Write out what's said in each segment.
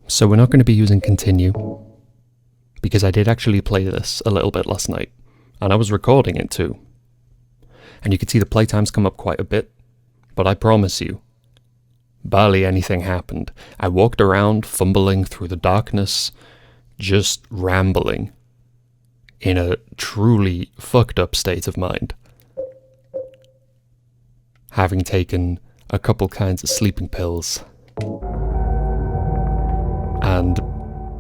So we're not going to be using continue, because I did actually play this a little bit last night, and I was recording it too. And you could see the playtimes come up quite a bit, but I promise you, barely anything happened. I walked around fumbling through the darkness, just rambling, in a truly fucked up state of mind. Having taken a couple kinds of sleeping pills. And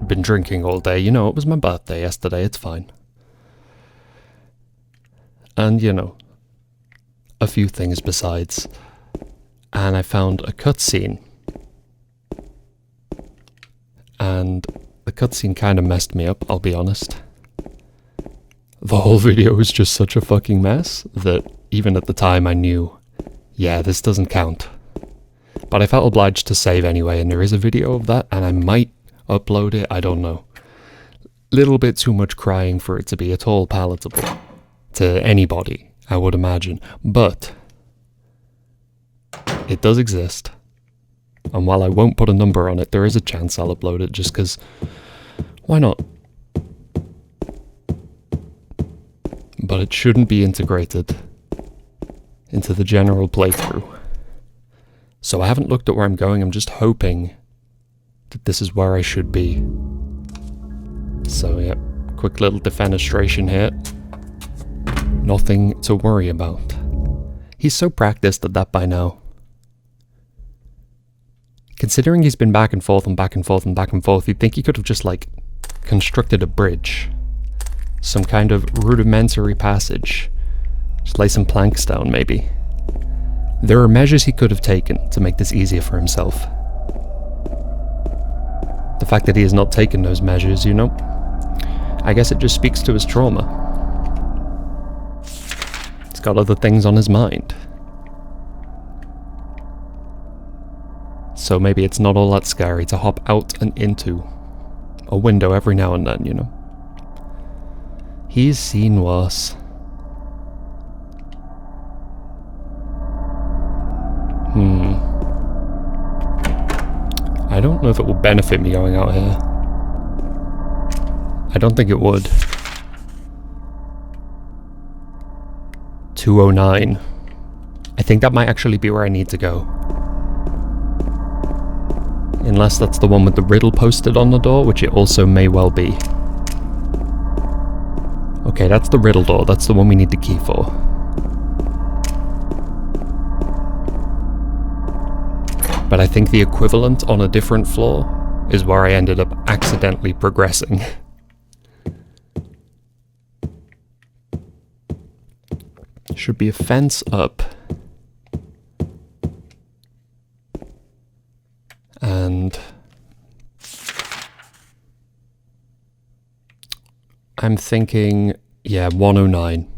been drinking all day. You know, it was my birthday yesterday, it's fine. And, you know, a few things besides. And I found a cutscene. And the cutscene kind of messed me up, I'll be honest. The whole video was just such a fucking mess that even at the time I knew, yeah, this doesn't count. But I felt obliged to save anyway, and there is a video of that, and I might upload it, I don't know. Little bit too much crying for it to be at all palatable to anybody, I would imagine. But it does exist. And while I won't put a number on it, there is a chance I'll upload it just because, why not? But it shouldn't be integrated into the general playthrough. So I haven't looked at where I'm going, I'm just hoping that this is where I should be. So yeah, quick little defenestration here. Nothing to worry about. He's so practiced at that by now. Considering he's been back and forth and back and forth and back and forth, you'd think he could have just like constructed a bridge. Some kind of rudimentary passage. Just lay some planks down maybe. There are measures he could have taken to make this easier for himself. The fact that he has not taken those measures, you know, I guess it just speaks to his trauma. He's got other things on his mind. So maybe it's not all that scary to hop out and into a window every now and then, you know. He's seen worse. I don't know if it will benefit me going out here. I don't think it would. 209. I think that might actually be where I need to go. Unless that's the one with the riddle posted on the door, which it also may well be. Okay, that's the riddle door. That's the one we need the key for. But I think the equivalent on a different floor is where I ended up accidentally progressing. Should be a fence up. And I'm thinking, yeah, 109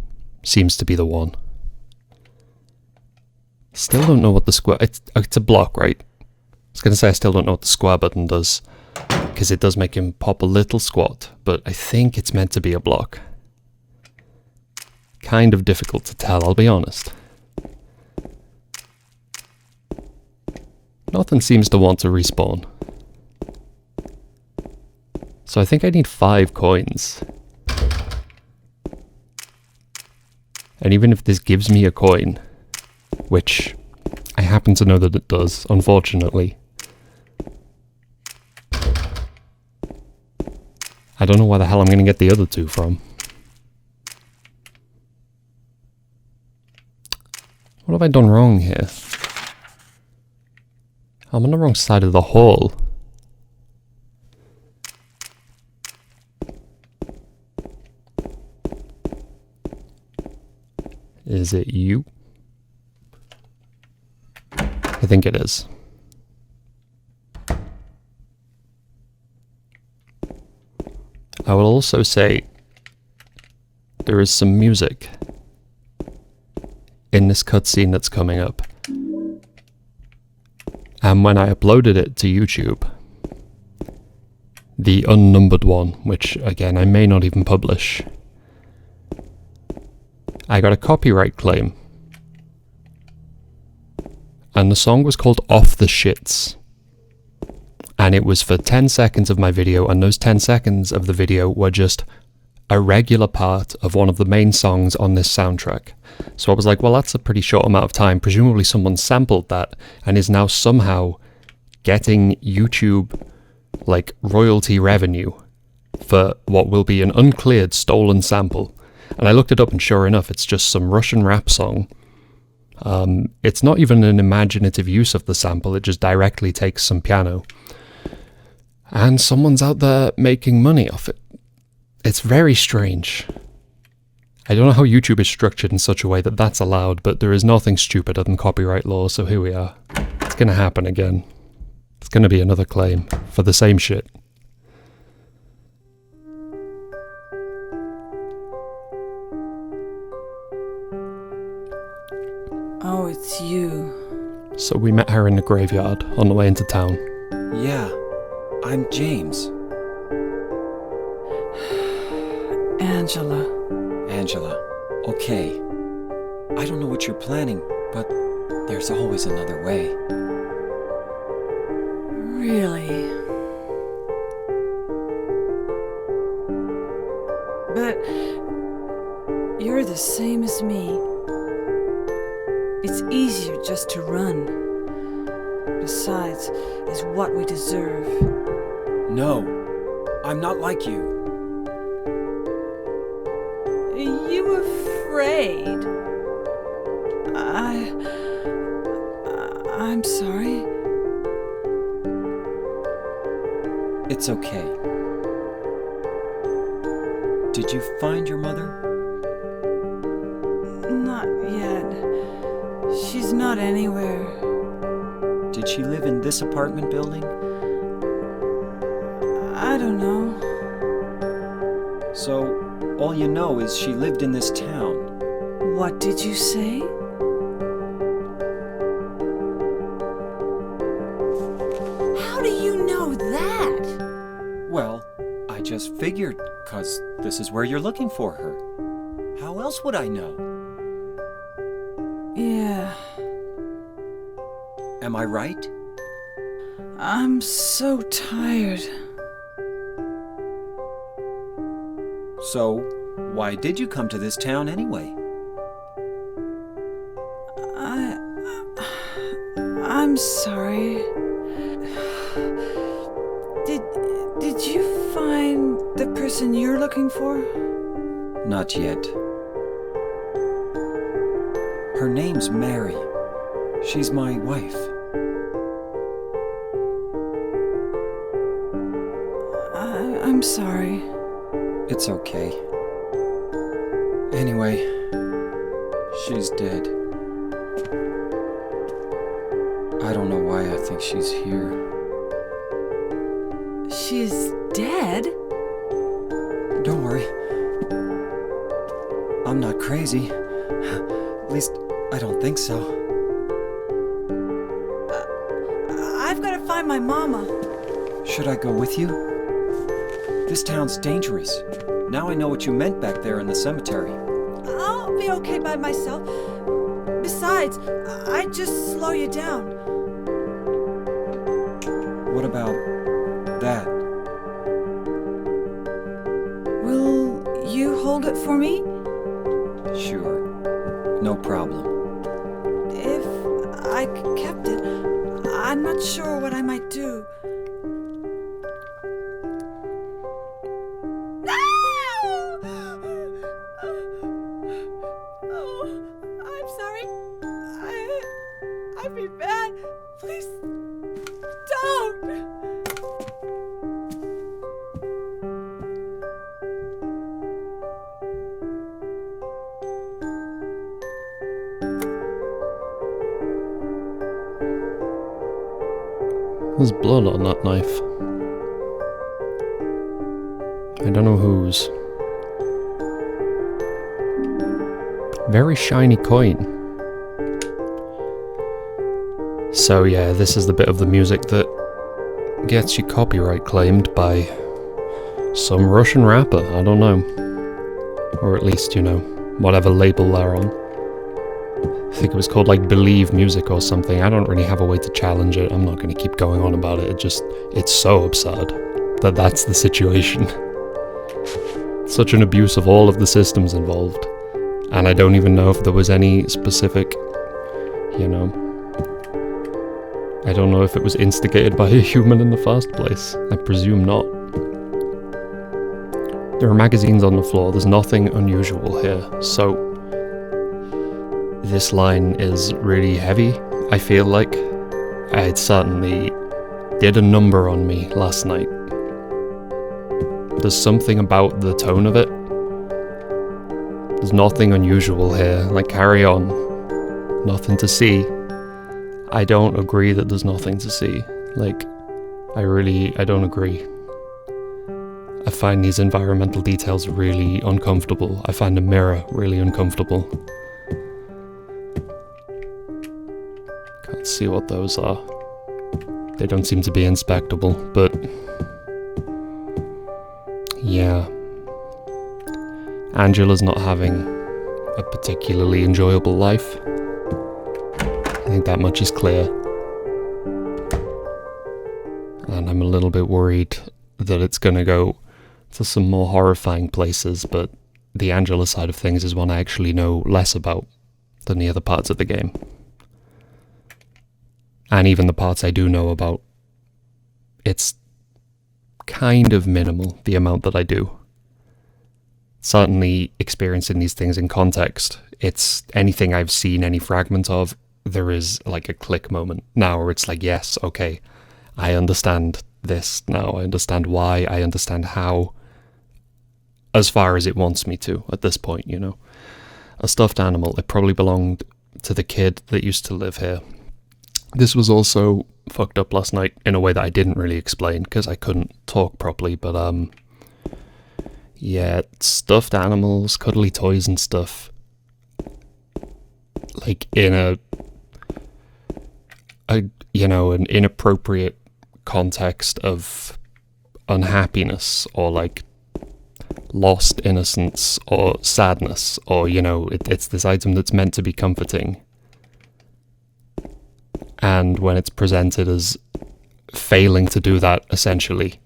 seems to be the one. Still don't know what the square... It's a block, right? I was going to say I still don't know what the square button does, because it does make him pop a little squat, but I think it's meant to be a block. Kind of difficult to tell, I'll be honest. Nothing seems to want to respawn. So I think I need 5 coins. And even if this gives me a coin, which I happen to know that it does, unfortunately. I don't know where the hell I'm going to get the other 2 from. What have I done wrong here? I'm on the wrong side of the hall. Is it you? I think it is. I will also say there is some music in this cutscene that's coming up. And when I uploaded it to YouTube, the unnumbered one, which again I may not even publish, I got a copyright claim. And the song was called Off the Shits. And it was for 10 seconds of my video, and those 10 seconds of the video were just a regular part of one of the main songs on this soundtrack. So I was like, well, that's a pretty short amount of time. Presumably someone sampled that and is now somehow getting YouTube like royalty revenue for what will be an uncleared stolen sample. And I looked it up, and sure enough, it's just some Russian rap song. It's not even an imaginative use of the sample, it just directly takes some piano. And someone's out there making money off it. It's very strange. I don't know how YouTube is structured in such a way that that's allowed, but there is nothing stupider than copyright law, so here we are. It's gonna happen again. It's gonna be another claim for the same shit. Oh, it's you. So we met her in the graveyard on the way into town. Yeah, I'm James. Angela, okay. I don't know what you're planning, but there's always another way. Really? But you're the same as me. It's easier just to run. Besides, it's what we deserve. No, I'm not like you. You afraid? I'm sorry. It's okay. Did you find your mother? Not yet. She's not anywhere. Did she live in this apartment building? I don't know. So, all you know is she lived in this town. What did you say? How do you know that? Well, I just figured, 'cause this is where you're looking for her. How else would I know? Yeah. Am I right? I'm so tired. So, why did you come to this town anyway? I'm sorry. Did you find the person you're looking for? Not yet. Her name's Mary. She's my wife. I'm sorry. It's okay. Anyway, she's dead. I don't know why I think she's here. She's dead? Don't worry. I'm not crazy. At least, I don't think so. I've got to find my mama. Should I go with you? This town's dangerous. Now I know what you meant back there in the cemetery. I'll be okay by myself. Besides, I'd just slow you down. What about that? Will you hold it for me? Sure. No problem. If I kept it, I'm not sure what I might do. I've been bad. Please, don't. There's blood on that knife. I don't know whose. Very shiny coin. So yeah, this is the bit of the music that gets you copyright claimed by some Russian rapper, I don't know. Or at least, you know, whatever label they're on. think it was called like Believe Music or something. I don't really have a way to challenge it. I'm not going to keep going on about it. It's so absurd that that's the situation. Such an abuse of all of the systems involved. And I don't even know if there was any specific, I don't know if it was instigated by a human in the first place. I presume not. There are magazines on the floor. There's nothing unusual here. So this line is really heavy, I feel like. It certainly did a number on me last night. There's something about the tone of it. There's nothing unusual here. Like, carry on. Nothing to see. I don't agree that there's nothing to see. Like, I don't agree. I find these environmental details really uncomfortable. I find the mirror really uncomfortable. Can't see what those are. They don't seem to be inspectable, but yeah. Angela's not having a particularly enjoyable life. I think that much is clear. And I'm a little bit worried that it's going to go to some more horrifying places, but the Angela side of things is one I actually know less about than the other parts of the game. And even the parts I do know about, it's kind of minimal, the amount that I do. Certainly experiencing these things in context, it's anything I've seen any fragment of, there is like a click moment now where it's like, yes, okay, I understand this now, I understand why, I understand how, as far as it wants me to at this point, A stuffed animal, it probably belonged to the kid that used to live here. This was also fucked up last night in a way that I didn't really explain because I couldn't talk properly, but yeah, stuffed animals, cuddly toys and stuff, like in an inappropriate context of unhappiness or like lost innocence or sadness, or it's this item that's meant to be comforting, and when it's presented as failing to do that, essentially,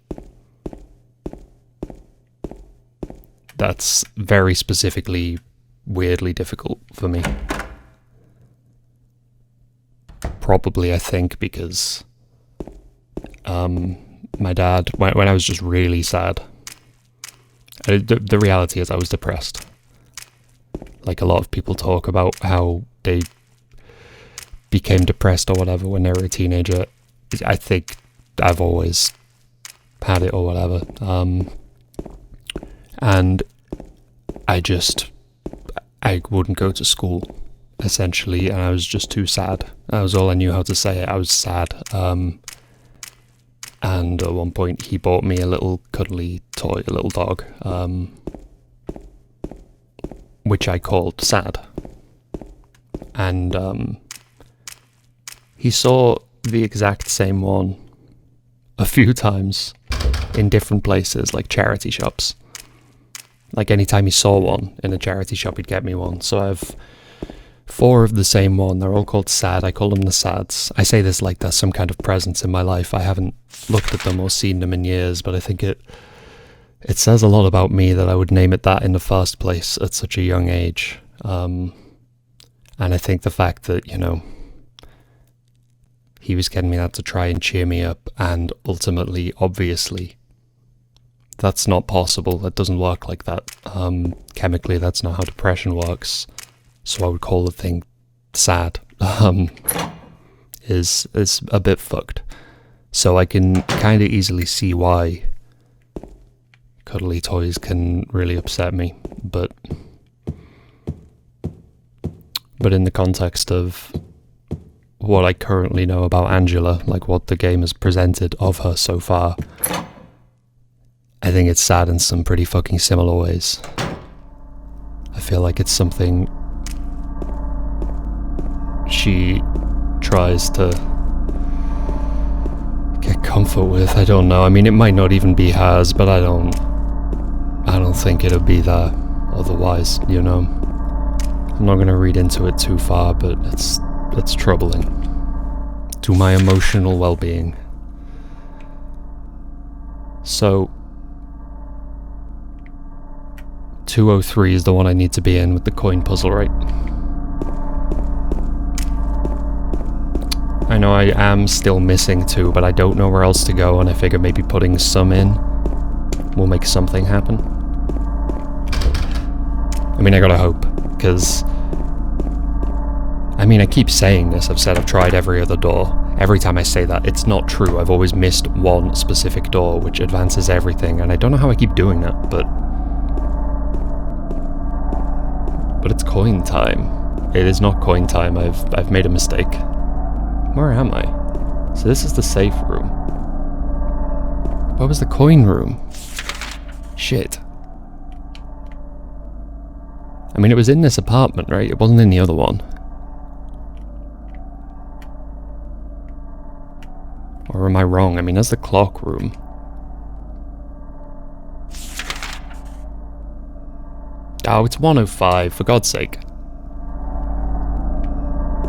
that's very specifically weirdly difficult for me. Probably, I think, because my dad, when I was just really sad, the reality is I was depressed. Like a lot of people talk about how they became depressed or whatever when they were a teenager. I think I've always had it or whatever. And I wouldn't go to school, essentially, and I was just too sad. That was all I knew how to say it. I was sad. And at one point he bought me a little cuddly toy, a little dog, which I called Sad. And he saw the exact same one a few times in different places, like charity shops. Like anytime he saw one in a charity shop, he'd get me one. So I have 4 of the same one. They're all called Sad. I call them the Sads. I say this like there's some kind of presence in my life. I haven't looked at them or seen them in years, but I think it says a lot about me that I would name it that in the first place at such a young age. And I think the fact that, he was getting me that to try and cheer me up, and ultimately, obviously, that's not possible. That doesn't work like that. Chemically, that's not how depression works. So I would call the thing sad. Is a bit fucked. So I can kind of easily see why cuddly toys can really upset me, but in the context of what I currently know about Angela, like what the game has presented of her so far, I think it's sad in some pretty fucking similar ways. I feel like it's something she tries to get comfort with. I don't know. I mean, it might not even be hers, but I don't think it'll be there otherwise, I'm not going to read into it too far, but it's troubling to my emotional well-being. So 203 is the one I need to be in with the coin puzzle, right? I know I am still missing 2, but I don't know where else to go, and I figure maybe putting some in will make something happen. I mean, I gotta hope, because I mean, I keep saying this. I've said I've tried every other door. Every time I say that, it's not true. I've always missed one specific door, which advances everything, and I don't know how I keep doing that, but it's coin time. It is not coin time. I've made a mistake. Where am I? So this is the safe room. What was the coin room? Shit. I mean, it was in this apartment, right? It wasn't in the other one. Or am I wrong? I mean, there's the clock room. Oh, it's 105, for God's sake.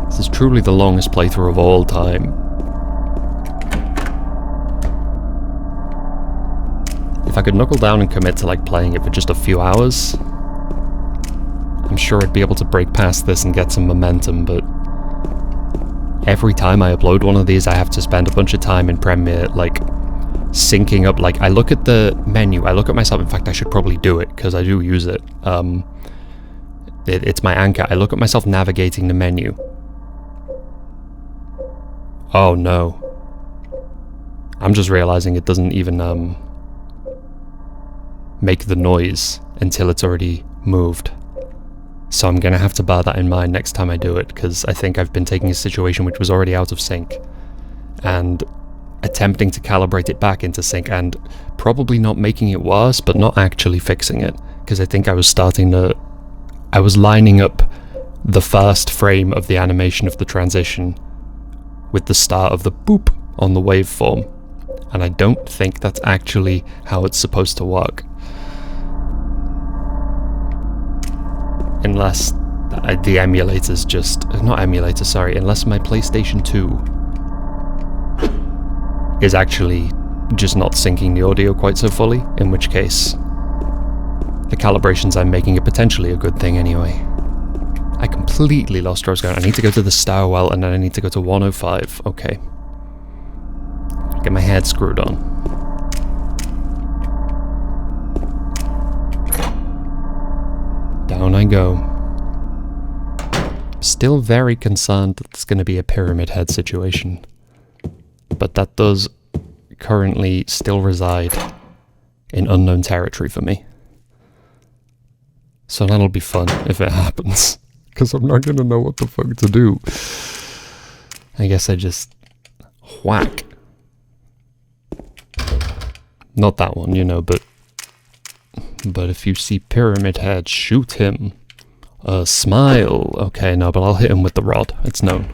This is truly the longest playthrough of all time. If I could knuckle down and commit to like playing it for just a few hours, I'm sure I'd be able to break past this and get some momentum, but every time I upload one of these, I have to spend a bunch of time in Premiere, like, syncing up. Like, I look at the menu, I look at myself, in fact, I should probably do it, because I do use it. It's my anchor. I look at myself navigating the menu. Oh, no. I'm just realizing it doesn't even, make the noise until it's already moved. So I'm gonna have to bear that in mind next time I do it, because I think I've been taking a situation which was already out of sync and attempting to calibrate it back into sync, and probably not making it worse, but not actually fixing it, because I think I was lining up the first frame of the animation of the transition with the start of the boop on the waveform, and I don't think that's actually how it's supposed to work. Unless the emulators just... Not emulator, sorry. Unless my PlayStation 2 is actually just not syncing the audio quite so fully, in which case the calibrations I'm making are potentially a good thing anyway. I completely lost where I was going. I need to go to the stairwell, and then I need to go to 105. Okay. Get my head screwed on. Down I go. Still very concerned that it's going to be a Pyramid Head situation. But that does currently still reside in unknown territory for me. So that'll be fun if it happens. Because I'm not going to know what the fuck to do. I guess I just whack. Not that one, you know, but if you see Pyramid Head, shoot him. Smile. Okay, no, but I'll hit him with the rod. It's known.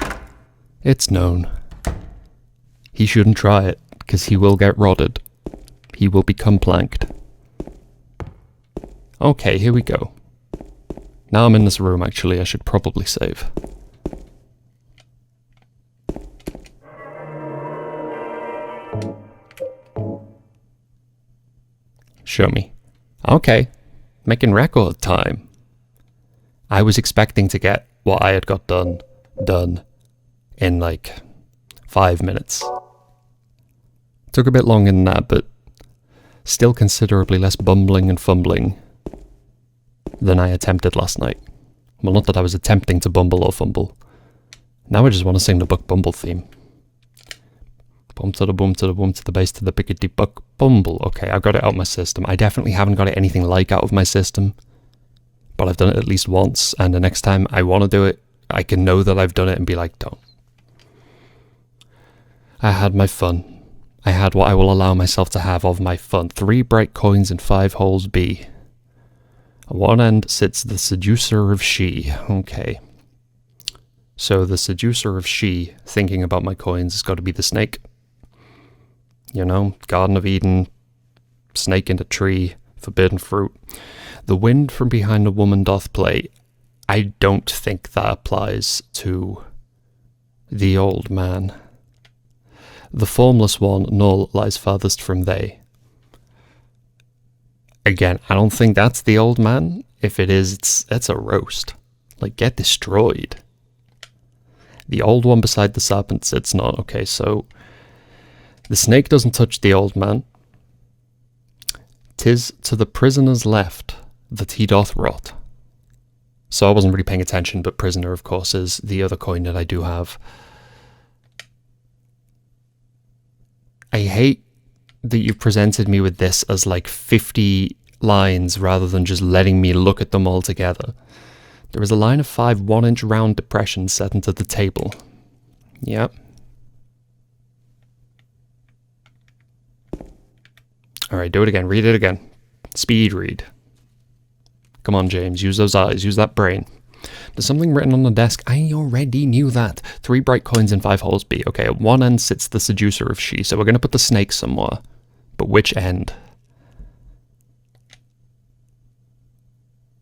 It's known. He shouldn't try it, because he will get rodded. He will become planked. Okay, here we go. Now I'm in this room, actually, I should probably save. Show me. Okay. Making record time. I was expecting to get what I had got done in like 5 minutes. Took a bit longer than that, but still considerably less bumbling and fumbling than I attempted last night. Well, not that I was attempting to bumble or fumble. Now I just want to sing the Buck Bumble theme. Bum to the boom to the boom to the bass to the pickety buck bumble. Okay, I've got it out of my system. I definitely haven't got it anything like out of my system, but I've done it at least once, and the next time I want to do it, I can know that I've done it and be like, don't. I had my fun. I had what I will allow myself to have of my fun. 3 bright coins and 5 holes B. At one end sits the seducer of she. Okay. So the seducer of she, thinking about my coins, has got to be the snake. You know, Garden of Eden, snake in the tree, forbidden fruit. The wind from behind a woman doth play. I don't think that applies to the old man. The formless one, null, lies farthest from they. Again, I don't think that's the old man. If it is, it's a roast. Like, get destroyed. The old one beside the serpent sits not. Okay, so the snake doesn't touch the old man. 'Tis to the prisoner's left that he doth rot. So I wasn't really paying attention, but prisoner, of course, is the other coin that I do have. I hate that you've presented me with this as like 50 lines rather than just letting me look at them all together. There is a line of 5 1-inch round depressions set into the table. Yep. Alright, do it again. Read it again. Speed read. Come on, James. Use those eyes. Use that brain. There's something written on the desk. I already knew that. 3 bright coins in 5 holes B. Okay, at one end sits the seducer of she, so we're going to put the snake somewhere. But which end?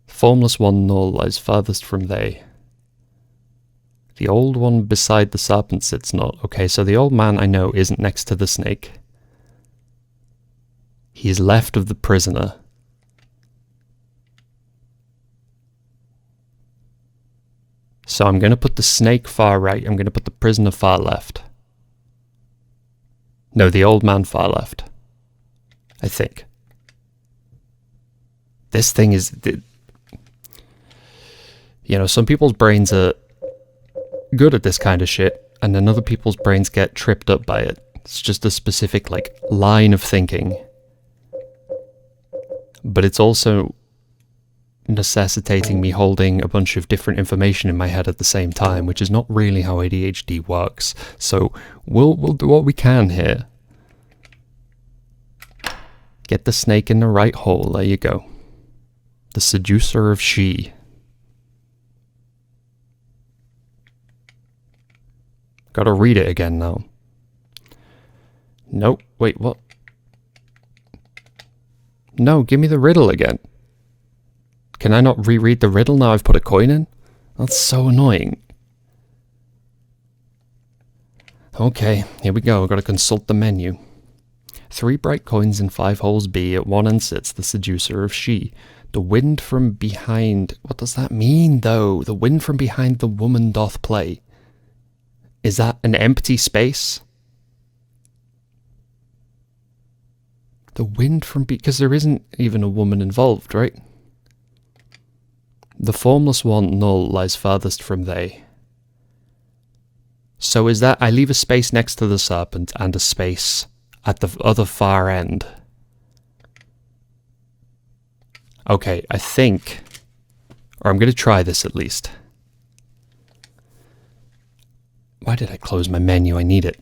Formless one, null, lies farthest from they. The old one beside the serpent sits not. Okay, so the old man I know isn't next to the snake. He is left of the prisoner. So I'm going to put the snake far right. I'm going to put the prisoner far left. No, the old man far left. I think. This thing is... You know, some people's brains are good at this kind of shit, and then other people's brains get tripped up by it. It's just a specific, like, line of thinking. But it's also necessitating me holding a bunch of different information in my head at the same time, which is not really how ADHD works. So we'll do what we can here. Get the snake in the right hole. There you go. The seducer of she. Gotta read it again now. Nope. Wait, what? No, give me the riddle again. Can I not reread the riddle now I've put a coin in? That's so annoying. Okay, here we go. I've got to consult the menu. 3 bright coins in 5 holes B. At one end sits the seducer of she. The wind from behind... What does that mean, though? The wind from behind the woman doth play. Is that an empty space? The wind from... Because there isn't even a woman involved, right? The formless one, null, lies farthest from they. So is that... I leave a space next to the serpent and a space at the other far end. Okay, I think... Or I'm going to try this at least. Why did I close my menu? I need it.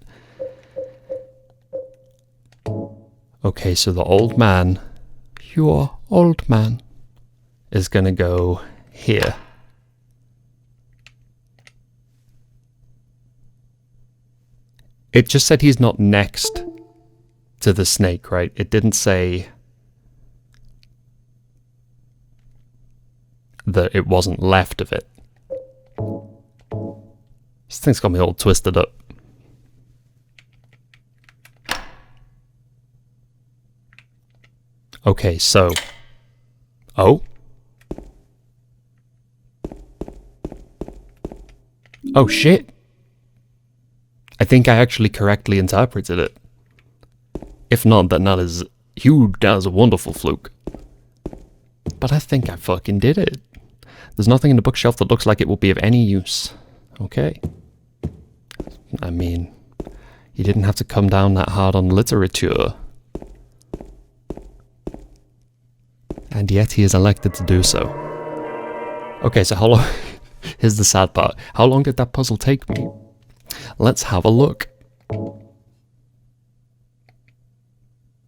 Okay, so the old man, your old man, is going to go here. It just said he's not next to the snake, right? It didn't say that it wasn't left of it. This thing's got me all twisted up. Okay, so... Oh? Oh shit! I think I actually correctly interpreted it. If not, then that is huge, that is a wonderful fluke. But I think I fucking did it. There's nothing in the bookshelf that looks like it will be of any use. Okay. I mean, you didn't have to come down that hard on literature. And yet he is elected to do so. Okay, so how long... Here's the sad part. How long did that puzzle take me? Let's have a look.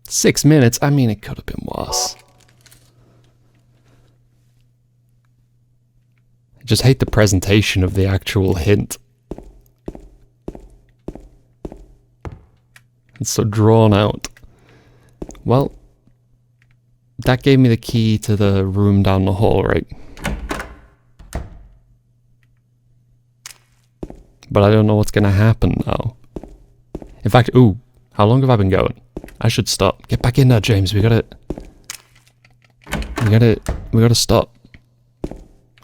6 minutes? I mean, it could have been worse. I just hate the presentation of the actual hint. It's so drawn out. Well, that gave me the key to the room down the hall, right? but I don't know what's gonna happen now. In fact, ooh, how long have I been going? I should stop. Get back in there, James. We gotta stop.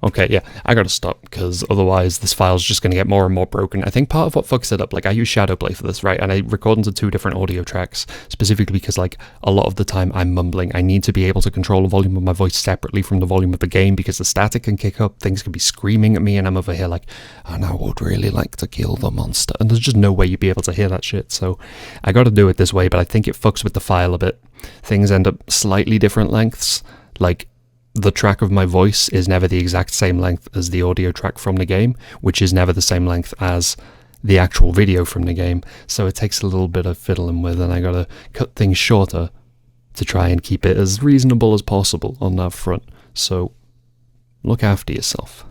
Okay, yeah, I gotta stop, because otherwise this file's just gonna get more and more broken. I think part of what fucks it up, like, I use Shadowplay for this, right? And I record into 2 different audio tracks, specifically because, like, a lot of the time I'm mumbling. I need to be able to control the volume of my voice separately from the volume of the game, because the static can kick up, things can be screaming at me, and I'm over here like, and I would really like to kill the monster. And there's just no way you'd be able to hear that shit, so I gotta do it this way, but I think it fucks with the file a bit. Things end up slightly different lengths, like, the track of my voice is never the exact same length as the audio track from the game, which is never the same length as the actual video from the game. So it takes a little bit of fiddling with, and I gotta cut things shorter to try and keep it as reasonable as possible on that front. So look after yourself.